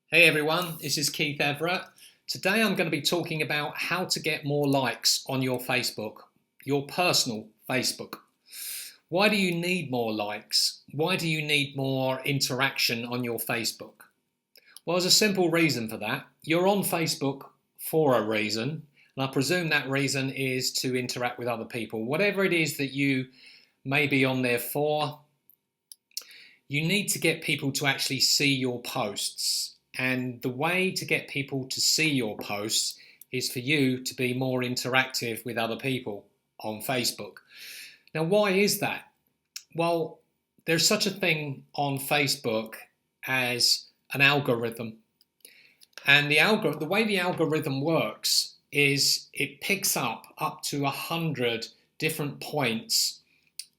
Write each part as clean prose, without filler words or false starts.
Hey everyone, this is Keith Everett. Today I'm going to be talking about how to get more likes on your Facebook, your personal Facebook. Why do you need more likes? Why do you need more interaction on your Facebook? Well, there's a simple reason for that. You're on Facebook for a reason, and I presume that reason is to interact with other people. Whatever it is that you may be on there for, you need to get people to actually see your posts. And the way to get people to see your posts is for you to be more interactive with other people on Facebook. Now, why is that? Well, there's such a thing on Facebook as an algorithm. And the way the algorithm works is it picks up to 100 different points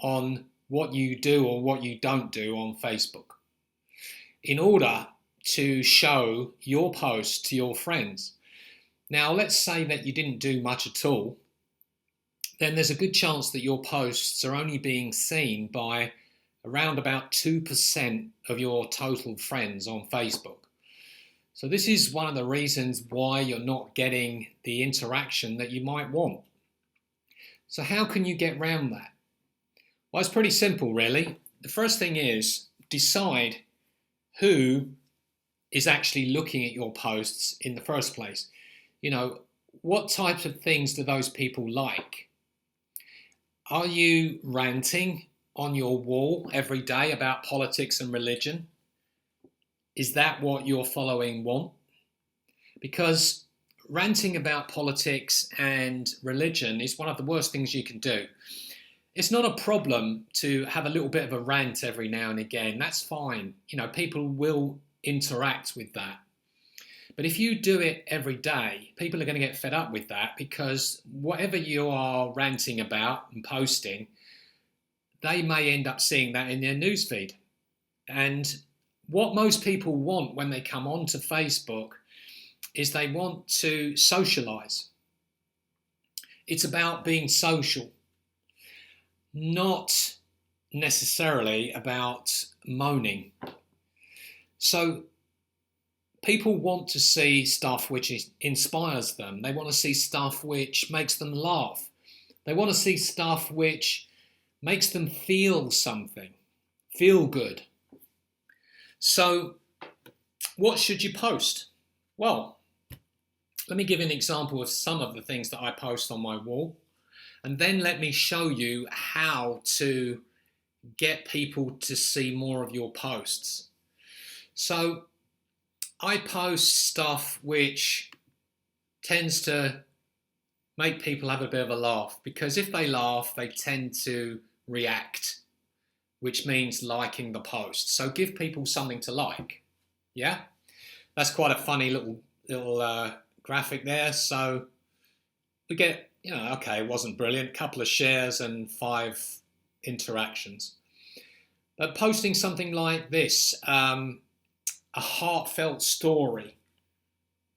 on what you do or what you don't do on Facebook in order to show your post to your friends. Now, let's say that you didn't do much at all, then there's a good chance that your posts are only being seen by around about 2% of your total friends on Facebook. So this is one of the reasons why you're not getting the interaction that you might want. So how can you get around that? Well, it's pretty simple, really. The first thing is decide who is actually looking at your posts in the first place. You know, what types of things do those people like? Are you ranting on your wall every day about politics and religion? Is that what your following want? Because ranting about politics and religion is one of the worst things you can do. It's not a problem to have a little bit of a rant every now and again. That's fine. You know, people will interact with that. But if you do it every day, people are going to get fed up with that because whatever you are ranting about and posting, they may end up seeing that in their newsfeed. And what most people want when they come onto Facebook is they want to socialize. It's about being social, not necessarily about moaning. So people want to see stuff which inspires them. They want to see stuff which makes them laugh. They want to see stuff which makes them feel something, feel good. So what should you post? Well, let me give you an example of some of the things that I post on my wall, and then let me show you how to get people to see more of your posts. So I post stuff which tends to make people have a bit of a laugh, because if they laugh, they tend to react, which means liking the post. So give people something to like. Yeah, that's quite a funny little graphic there. So we get, okay, it wasn't brilliant, couple of shares and 5 interactions. But posting something like this, a heartfelt story,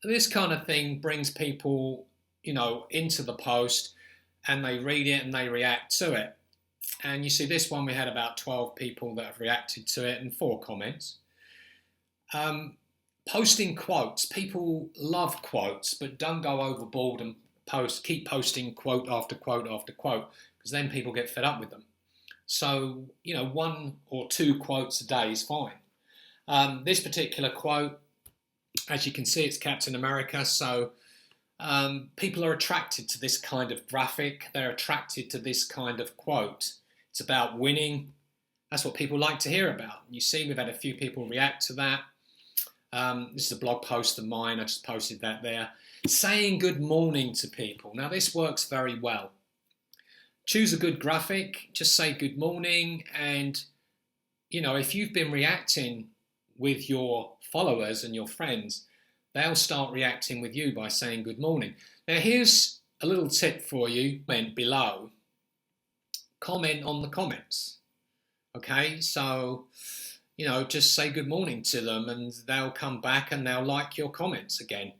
this kind of thing brings people, into the post, and they read it and they react to it. And you see this one, we had about 12 people that have reacted to it and 4 comments. Posting quotes. People love quotes, but don't go overboard and keep posting quote after quote after quote, because then people get fed up with them. So, 1 or 2 quotes a day is fine. This particular quote, as you can see, it's Captain America. So people are attracted to this kind of graphic. They're attracted to this kind of quote. It's about winning. That's what people like to hear about. You see, we've had a few people react to that. This is a blog post of mine. I just posted that there. Saying good morning to people. Now, this works very well. Choose a good graphic. Just say good morning. And, if you've been reacting with your followers and your friends, they'll start reacting with you by saying good morning. Now, here's a little tip for you. Comment below. Comment on the comments. Okay, so, just say good morning to them and they'll come back and they'll like your comments again.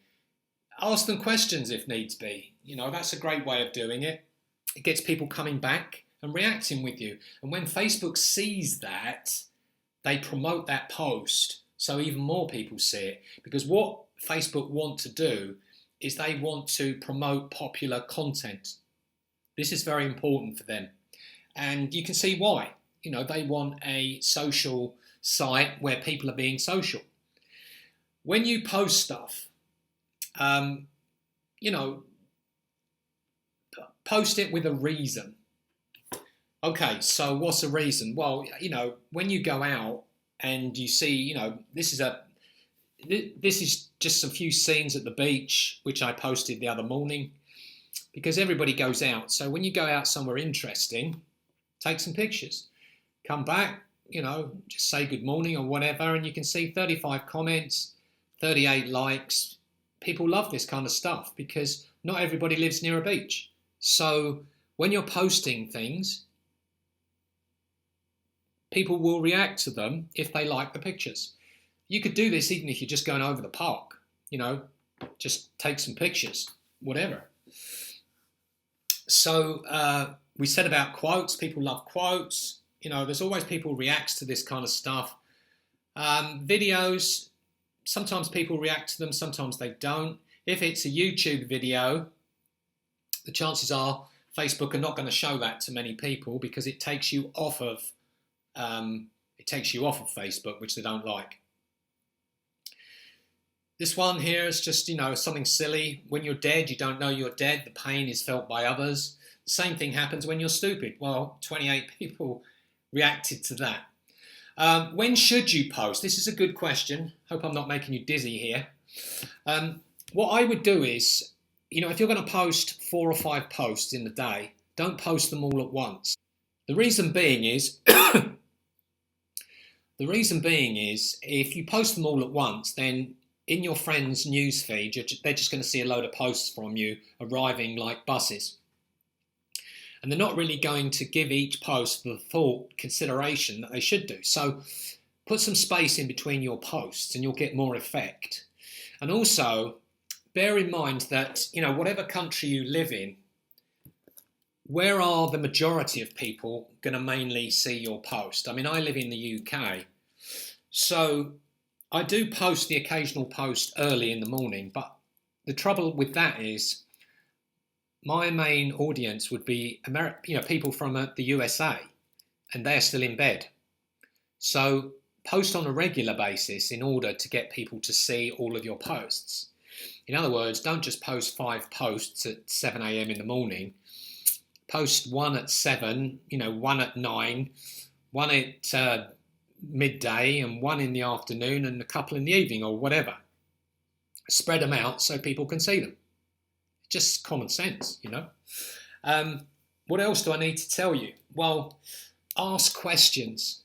Ask them questions if needs be. That's a great way of doing it. It gets people coming back and reacting with you. And when Facebook sees that, they promote that post so even more people see it. Because what Facebook want to do is they want to promote popular content. This is very important for them. And you can see why. They want a social site where people are being social. When you post stuff, post it with a reason. Okay, so what's a reason? Well, when you go out and you see, this is just a few scenes at the beach, which I posted the other morning, because everybody goes out. So when you go out somewhere interesting, take some pictures. Come back, just say good morning or whatever, and you can see 35 comments, 38 likes. People love this kind of stuff because not everybody lives near a beach. So when you're posting things, people will react to them if they like the pictures. You could do this even if you're just going over the park, just take some pictures, whatever. So we said about quotes, people love quotes. There's always people reacts to this kind of stuff. Videos, sometimes people react to them, sometimes they don't. If it's a YouTube video, the chances are Facebook are not going to show that to many people because it takes you off of Facebook, which they don't like. This one here is just, something silly. When you're dead, you don't know you're dead. The pain is felt by others. The same thing happens when you're stupid. Well, 28 people reacted to that. When should you post? This is a good question. Hope I'm not making you dizzy here. What I would do is, if you're going to post 4 or 5 posts in the day, don't post them all at once. The reason being is, if you post them all at once, then in your friends' news feed, they're just going to see a load of posts from you arriving like buses. And they're not really going to give each post the thought consideration that they should do. So put some space in between your posts and you'll get more effect. And also, bear in mind that, whatever country you live in, where are the majority of people going to mainly see your post? I mean, I live in the UK, so I do post the occasional post early in the morning, but the trouble with that is my main audience would be people from the USA, and they're still in bed. So post on a regular basis in order to get people to see all of your posts. In other words, don't just post 5 posts at 7 a.m. in the morning. Post 1 at 7, 1 at 9, 1 at midday, and 1 in the afternoon, and a couple in the evening or whatever. Spread them out so people can see them. Just common sense, What else do I need to tell you? Well, ask questions.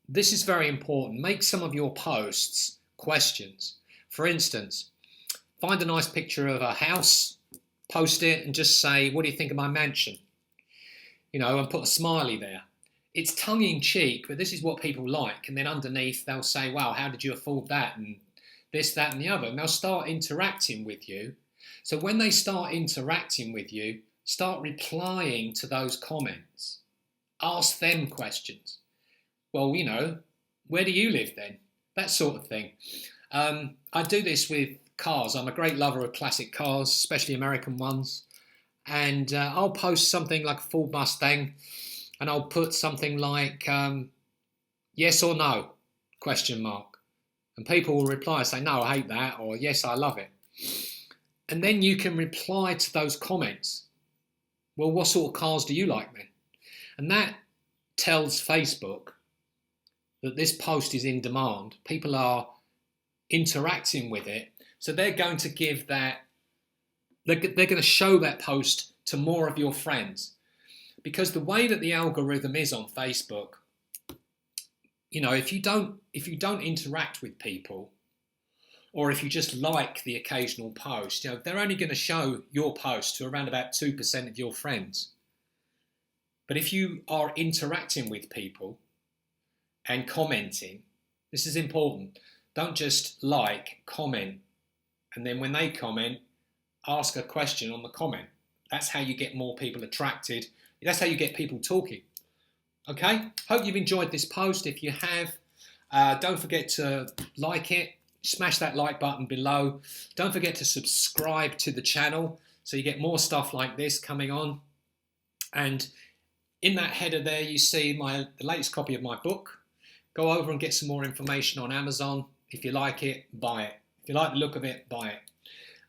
This is very important. Make some of your posts questions. For instance, find a nice picture of a house, post it and just say, what do you think of my mansion? And put a smiley there. It's tongue-in-cheek, but this is what people like. And then underneath they'll say, wow, how did you afford that? And this, that and the other. And they'll start interacting with you. So when they start interacting with you, start replying to those comments. Ask them questions. Well, where do you live then? That sort of thing. I do this with cars. I'm a great lover of classic cars, especially American ones. And I'll post something like a Ford Mustang, and I'll put something like, yes or no, ? And people will reply and say, no, I hate that, or yes, I love it. And then you can reply to those comments. Well, what sort of cars do you like then? And that tells Facebook that this post is in demand. People are interacting with it. So they're going to give that, they're going to show that post to more of your friends. Because the way that the algorithm is on Facebook, if you don't interact with people, or if you just like the occasional post, they're only going to show your post to around about 2% of your friends. But if you are interacting with people and commenting, this is important. Don't just like, comment, and then when they comment, ask a question on the comment. That's how you get more people attracted. That's how you get people talking. Okay? Hope you've enjoyed this post. If you have, Don't forget to like it, smash that like button below. Don't forget to subscribe to the channel so you get more stuff like this coming on. And in that header there, you see the latest copy of my book. Go over and get some more information on Amazon. If you like it, buy it. If you like the look of it, buy it.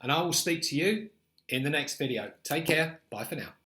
And I will speak to you in the next video. Take care. Bye for now.